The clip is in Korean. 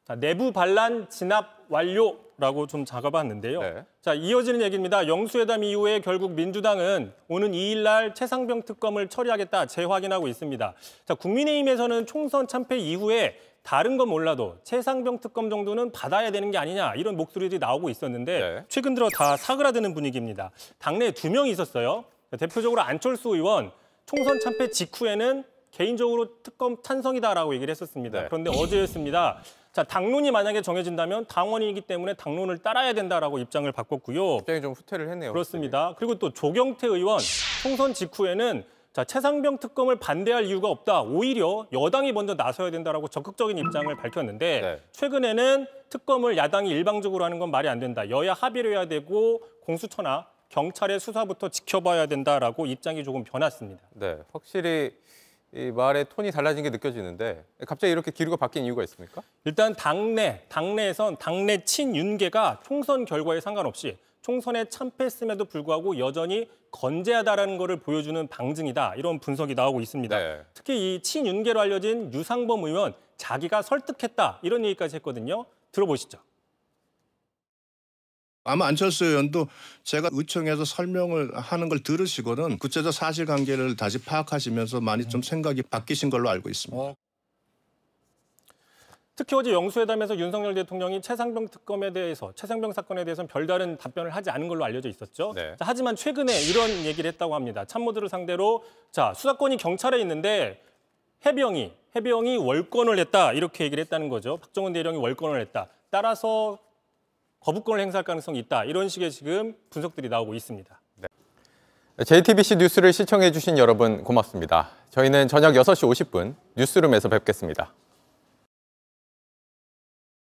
자, 내부 반란 진압 완료라고 좀 적어봤는데요. 네. 자, 이어지는 얘기입니다. 영수회담 이후에 결국 민주당은 오는 2일 날 최상병 특검을 처리하겠다 재확인하고 있습니다. 자, 국민의힘에서는 총선 참패 이후에 다른 건 몰라도 최상병 특검 정도는 받아야 되는 게 아니냐 이런 목소리들이 나오고 있었는데 네. 최근 들어 다 사그라드는 분위기입니다. 당내에 2명이 있었어요. 대표적으로 안철수 의원 총선 참패 직후에는 개인적으로 특검 찬성이다라고 얘기를 했었습니다. 네. 그런데 어제였습니다. 자, 당론이 만약에 정해진다면 당원이기 때문에 당론을 따라야 된다라고 입장을 바꿨고요. 굉장히 좀 후퇴를 했네요. 그렇습니다. 그리고 또 조경태 의원 총선 직후에는 자, 최상병 특검을 반대할 이유가 없다. 오히려 여당이 먼저 나서야 된다라고 적극적인 입장을 밝혔는데 네. 최근에는 특검을 야당이 일방적으로 하는 건 말이 안 된다. 여야 합의를 해야 되고 공수처나 경찰의 수사부터 지켜봐야 된다라고 입장이 조금 변했습니다. 네, 확실히 이 말의 톤이 달라진 게 느껴지는데 갑자기 이렇게 기류가 바뀐 이유가 있습니까? 일단 당내에선 당내 친윤계가 총선 결과에 상관없이 총선에 참패했음에도 불구하고 여전히 건재하다라는 것을 보여주는 방증이다. 이런 분석이 나오고 있습니다. 네. 특히 이 친윤계로 알려진 유상범 의원 자기가 설득했다. 이런 얘기까지 했거든요. 들어보시죠. 아마 안철수 의원도 제가 의청해서 설명을 하는 걸 들으시고는 구체적 사실관계를 다시 파악하시면서 많이 좀 생각이 바뀌신 걸로 알고 있습니다. 특히 어제 영수회담에서 윤석열 대통령이 최상병 특검에 대해서 최상병 사건에 대해서는 별다른 답변을 하지 않은 걸로 알려져 있었죠. 네. 자, 하지만 최근에 이런 얘기를 했다고 합니다. 참모들을 상대로 자, 수사권이 경찰에 있는데 해병이 월권을 했다 이렇게 얘기를 했다는 거죠. 박정훈 대령이 월권을 했다. 따라서 거부권을 행사할 가능성이 있다. 이런 식의 지금 분석들이 나오고 있습니다. 네. JTBC 뉴스를 시청해 주신 여러분 고맙습니다. 저희는 저녁 6시 50분 뉴스룸에서 뵙겠습니다.